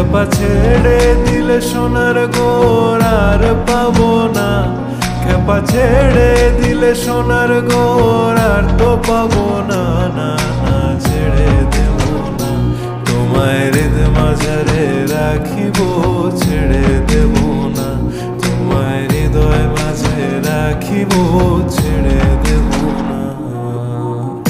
খেপা ছেড়ে দিলে সোনার গোর আর পাবো না, খেপা ছেড়ে দিলে সোনার গোর আর তো পাবো না, না না ছেড়ে দেব না, তোমায় হৃদ মাঝারে রাখিব, ছেড়ে দেব না, তোমায় হৃদয় মাঝে রাখিব, ছেড়ে দেব না।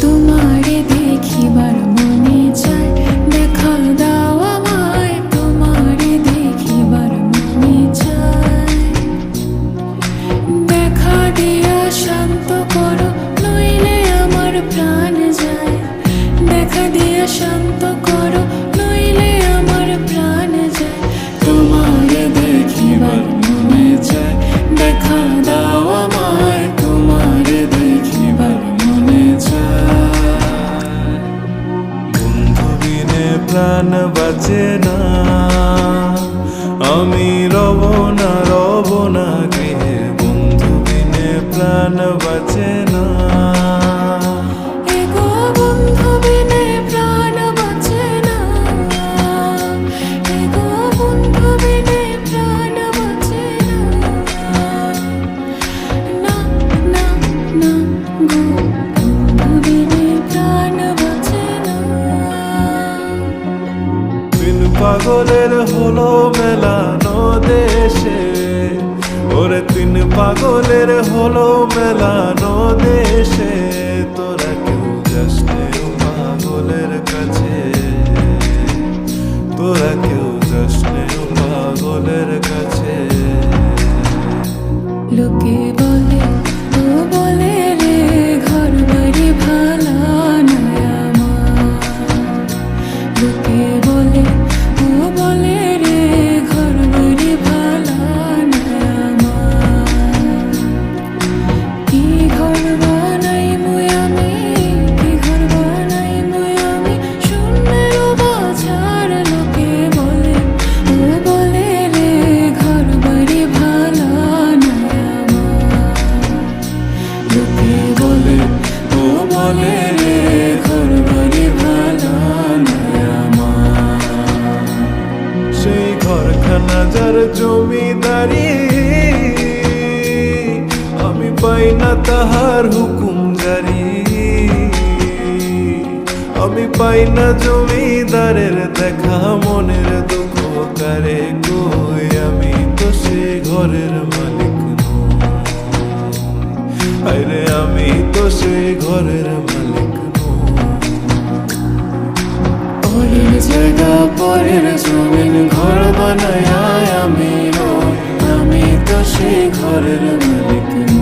তোমারে দেখিবার মনে চায়, দেখা দাও আমায়, তোমারে দেখিবার মনে চায়। দেখা দিয়া শান্ত করো, নইলে আমার প্রাণ যায়। দেখা দিয়া শান্ত করো, নইলে আমার প্রাণ যায়। তোমারে দেখিবার মনে চায়, দেখা দাও আমায়, তোমারে দেখিবার মনে চায়। বন্ধু বিনে প্রাণ বাঁচে না, আমি রব না গৃহে, বন্ধু বিনে প্রাণ বাঁচে না। এগো বন্ধু বিনে প্রাণ বাঁচে না, এগো বন্ধু বিনে প্রাণ বাঁচে না। না না না গো, বন্ধু বিনে প্রাণ বাঁচে না। দিন পাগলের হলো মেলানো দেশে, ওরে তিন পাগলের হলো মেলানো দেশে, তোরা কেউ যাস নে ও পাগলের কাছে, তোরা কেউ যাস নে ও পাগলের কাছে। লোকে বলে, ও বলে রে, ঘর বাড়ি ভালা নয় আমার। লোকে বলে, ও বলে রে, ঘর বাড়ি ভালা নয় আমার। কি ঘর বানাই মুই আমি, কি ঘর বানাই মুই আমি, শূন্যের বাজার। লোকে বলে, ও বলে রে, ঘর বাড়ি ভালা নয় আমার। লোকে বলে, ও বলে রে, ঘর বাড়ি ভালা নয় আমার। সেই ঘরখানা যার জমিদারি, আমি পাই না তাহার হুকুম জারি, আমি পাই না জমিদারের দেখা, মনের দুঃখ কারে কই, আমি তো সে ঘরের মালিক নই, আরে আমি তো সে ঘরের মালিক নই। পরের জায়গা পরের জমিন ঘর বানায় আমি রই, আমি তো সেই ঘরের মালিক নই।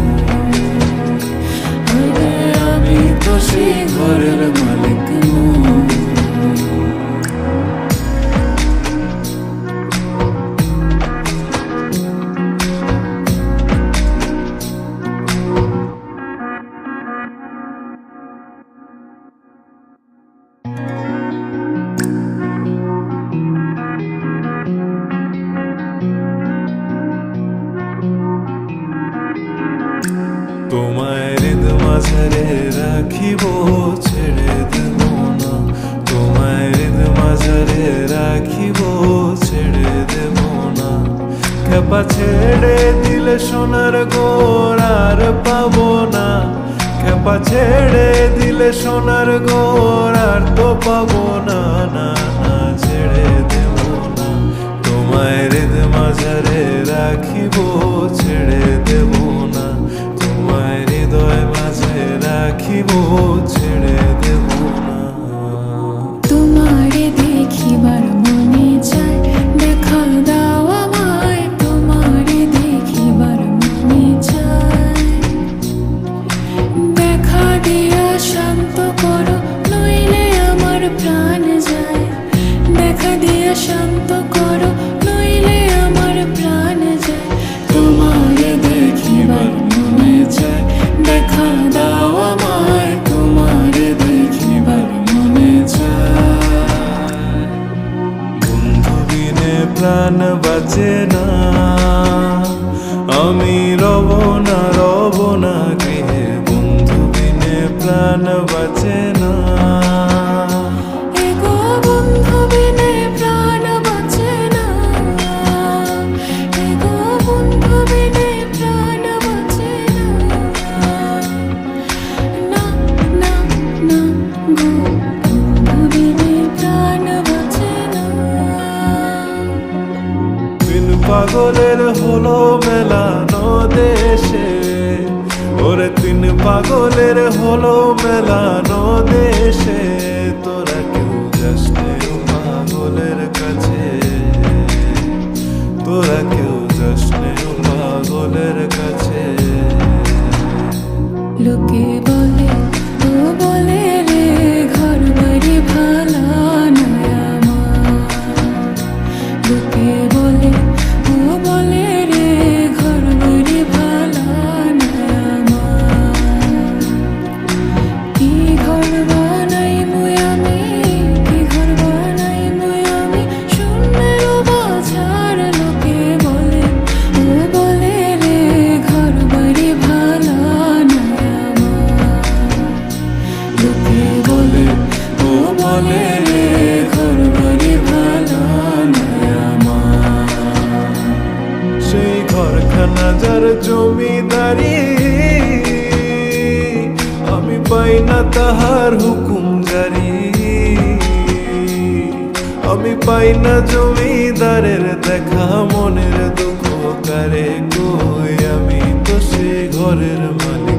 আরে আমি তো সেই ঘরের মালিক নই। তোমায় হৃদ মাঝারে রাখিব, ছেড়ে দেব না, তোমায় হৃদ মাঝারে রাখিব, ছেড়ে দেব না, খেপা ছেড়ে দিলে সোনার গোর আর পাবো না, খেপা ছেড়ে দিলে সোনার গোর আর তো পাবো না, না না ছেড়ে দেব না, তোমায় হৃদ মাঝারে রাখিব, ছেড়ে দেব না, তোমায় হৃদয় মাঝে রাখিব, ছেড়ে দেব না। তোমারে দেখিবার মনে চায়, দেখা দাও আমায়, তোমারে দেখিবার মনে চায়। দেখা দিয়া শান্ত করো, নইলে আমার প্রাণ যায়। দেখা দিয়া শান্ত করো, নইলে আমার প্রাণ যায়। তোমারে দেখিবার মনে চায়, দেখা দাও আমায়, তোমারে দেখিবার মনে চায়। বন্ধু বিনে প্রাণ বাঁচে না, আমি রব না গৃহে, বন্ধু বিনে প্রাণ বাঁচে না। হলো মেলানো দেশে, তোরা কেউ যাস নে ও পাগলের কাছে, তোরা কেউ যাস নে ও পাগলের কাছে। লোকে বলে ও বলে রে ঘর বাড়ি ভালা নয় আমার, লোকে বলে ও বলে রে ঘর বাড়ি ভালা নয় আমার। কি ঘর বানাই মুই আমি, কি ঘর বানাই মুই আমি, শূন্যের বাছার লোকে বলে ও বলে রে ঘর বাড়ি ভালা নয় আমার, লোকে বলে ও বলে রে ঘর বাড়ি ভালা নয় আমার। সেই ঘরখানা যার জমিদারি, আমি পাই না তাহার হুকুম জারি, আমি পাই না জমিদারের দেখা, মনের দুঃখ কারে কই, আমি তো সে ঘরের মালিক।